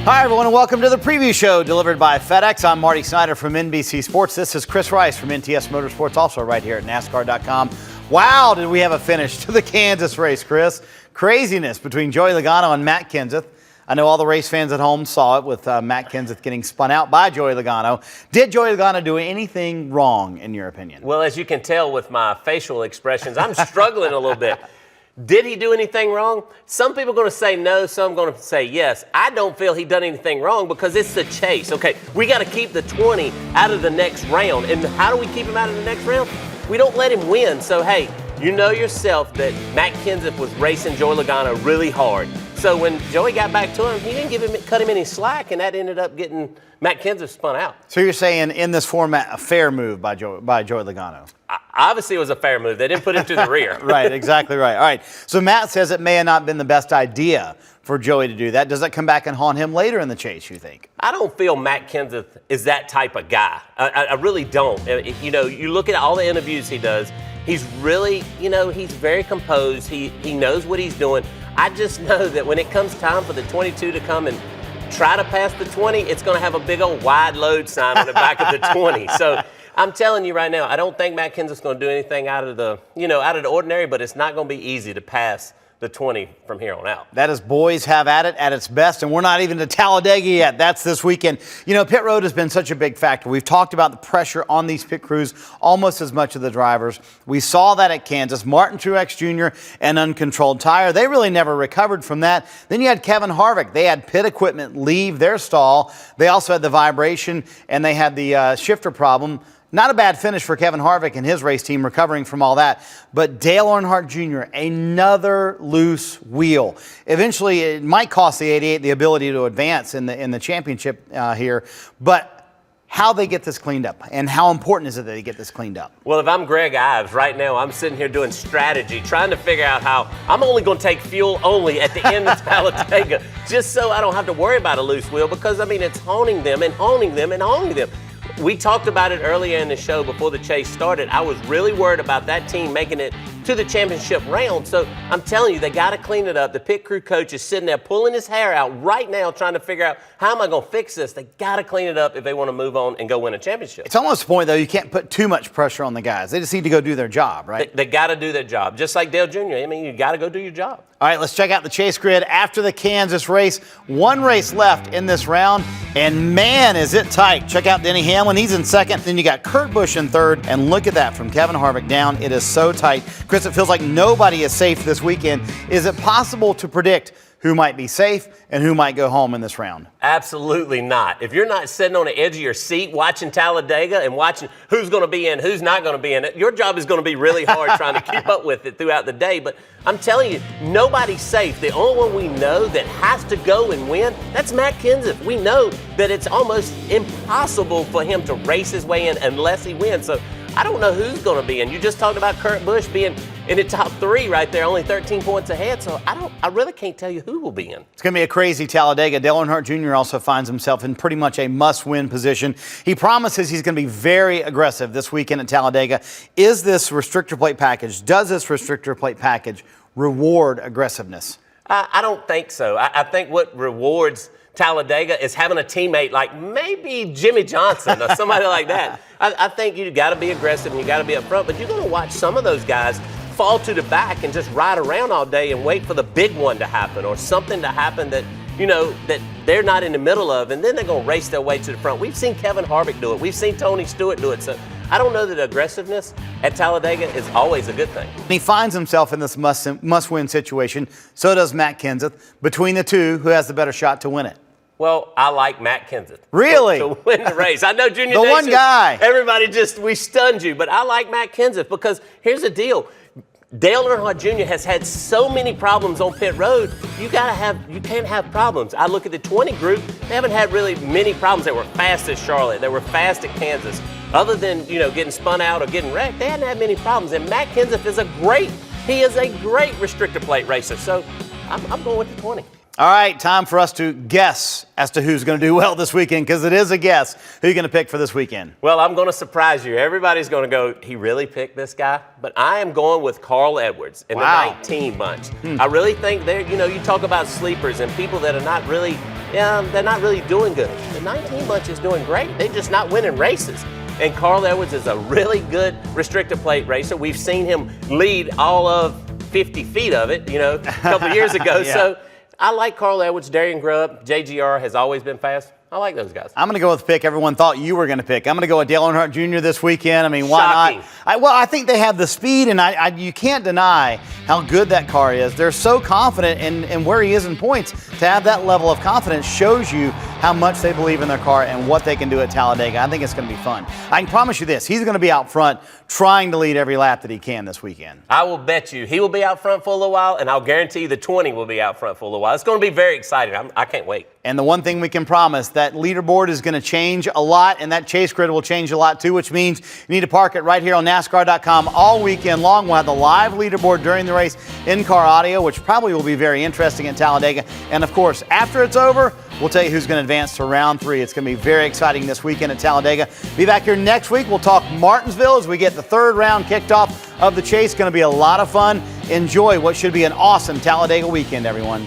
Hi, everyone, and welcome to the preview show delivered by FedEx. I'm Marty Snider from NBC Sports. This is Chris Rice from NTS Motorsports, also right here at NASCAR.com. Wow, did we have a finish to the Kansas race, Chris. Craziness between Joey Logano and Matt Kenseth. I know all the race fans at home saw it with Matt Kenseth getting spun out by Joey Logano. Did Joey Logano do anything wrong, in your opinion? Well, as you can tell with my facial expressions, I'm struggling a little bit. Did he do anything wrong? Some people are going to say no, some are going to say yes. I don't feel he done anything wrong because it's the chase. Okay, we got to keep the 20 out of the next round. And how do we keep him out of the next round? We don't let him win. So, hey, you know yourself that Matt Kenseth was racing Joey Logano really hard. So when Joey got back to him, he didn't cut him any slack, and that ended up getting Matt Kenseth spun out. So you're saying in this format, a fair move by Joey Logano? Obviously, it was a fair move. They didn't put him to the rear. Right, exactly right. All right, so Matt says it may have not been the best idea for Joey to do that. Does that come back and haunt him later in the chase, you think? I don't feel Matt Kenseth is that type of guy. I really don't. You know, you look at all the interviews he does, he's really, he's very composed. He knows what he's doing. I just know that when it comes time for the 22 to come and try to pass the 20, it's going to have a big old wide load sign on the back of the 20. So I'm telling you right now, I don't think Matt Kenseth's going to do anything out of the ordinary, but it's not going to be easy to pass the 20 from here on out. That is boys have at it at its best, and we're not even to Talladega yet. That's this weekend. Pit road has been such a big factor. We've talked about the pressure on these pit crews almost as much as the drivers. We saw that at Kansas. Martin Truex Jr. and uncontrolled tire. They really never recovered from that. Then you had Kevin Harvick. They had pit equipment leave their stall. They also had the vibration, and they had the shifter problem. Not a bad finish for Kevin Harvick and his race team recovering from all that. But Dale Earnhardt Jr., another loose wheel. Eventually, it might cost the 88 the ability to advance in the championship here. But how they get this cleaned up, and how important is it that they get this cleaned up? Well, if I'm Greg Ives right now, I'm sitting here doing strategy, trying to figure out how I'm only going to take fuel only at the end of Talladega, just so I don't have to worry about a loose wheel, because, it's haunting them and haunting them and haunting them. We talked about it earlier in the show before the chase started. I was really worried about that team making it to the championship round. So I'm telling you, they got to clean it up. The pit crew coach is sitting there pulling his hair out right now trying to figure out, how am I going to fix this? They got to clean it up if they want to move on and go win a championship. It's almost a point, though, you can't put too much pressure on the guys. They just need to go do their job, right? They got to do their job, just like Dale Jr. You got to go do your job. All right, let's check out the chase grid after the Kansas race. One race left in this round, and man, is it tight. Check out Denny Hamlin. He's in second. Then you got Kurt Busch in third, and look at that from Kevin Harvick down. It is so tight. Chris, it feels like nobody is safe this weekend. Is it possible to predict who might be safe and who might go home in this round? Absolutely not. If you're not sitting on the edge of your seat watching Talladega and watching who's going to be in, who's not going to be in it, your job is going to be really hard trying to keep up with it throughout the day. But I'm telling you, nobody's safe. The only one we know that has to go and win, that's Matt Kenseth. We know that it's almost impossible for him to race his way in unless he wins. So I don't know who's going to be in. You just talked about Kurt Busch being in the top three right there, only 13 points ahead. So I really can't tell you who will be in. It's going to be a crazy Talladega. Dale Earnhardt Jr. also finds himself in pretty much a must-win position. He promises he's going to be very aggressive this weekend at Talladega. Is this restrictor plate package, does this restrictor plate package reward aggressiveness? I don't think so. I think what rewards Talladega is having a teammate like maybe Jimmy Johnson or somebody like that. I think you got to be aggressive and you got to be up front, but you're going to watch some of those guys fall to the back and just ride around all day and wait for the big one to happen or something to happen that, that they're not in the middle of, and then they're going to race their way to the front. We've seen Kevin Harvick do it. We've seen Tony Stewart do it. So I don't know that aggressiveness at Talladega is always a good thing. He finds himself in this must-win situation. So does Matt Kenseth. Between the two, who has the better shot to win it? Well, I like Matt Kenseth. Really? To win the race. I know Junior the Nation, one guy. Everybody we stunned you, but I like Matt Kenseth because here's the deal. Dale Earnhardt Jr. has had so many problems on pit road. You can't have problems. I look at the 20 group, they haven't had really many problems. They were fast at Charlotte. They were fast at Kansas. Other than, getting spun out or getting wrecked, they hadn't had many problems. And Matt Kenseth is a great restrictor plate racer. So I'm going with the 20. All right, time for us to guess as to who's going to do well this weekend, because it is a guess. Who are you going to pick for this weekend? Well, I'm going to surprise you. Everybody's going to go, he really picked this guy? But I am going with Carl Edwards in the 19 bunch. I really think you talk about sleepers and people that are not really yeah, they're not really doing good. The 19 bunch is doing great. They're just not winning races. And Carl Edwards is a really good restrictor plate racer. We've seen him lead all of 50 feet of it, a couple of years ago. Yeah. So I like Carl Edwards, Darian Grubb, JGR has always been fast. I like those guys. I'm going to go with the pick everyone thought you were going to pick. I'm going to go with Dale Earnhardt Jr. this weekend. I mean, why Shocking. not? I think they have the speed, and you can't deny how good that car is. They're so confident in where he is in points. To have that level of confidence shows you how much they believe in their car and what they can do at Talladega. I think it's going to be fun. I can promise you this. He's going to be out front trying to lead every lap that he can this weekend. I will bet you he will be out front for a little while, and I'll guarantee you the 20 will be out front for a little while. It's going to be very exciting. I can't wait. And the one thing we can promise, that leaderboard is going to change a lot, and that chase grid will change a lot too, which means you need to park it right here on NASCAR.com all weekend long. We'll have the live leaderboard during the race, in-car audio, which probably will be very interesting at Talladega. And of course, after it's over, we'll tell you who's going to advance to round 3. It's going to be very exciting this weekend at Talladega. Be back here next week. We'll talk Martinsville as we get the 3rd round kicked off of the chase. Going to be a lot of fun. Enjoy what should be an awesome Talladega weekend, everyone.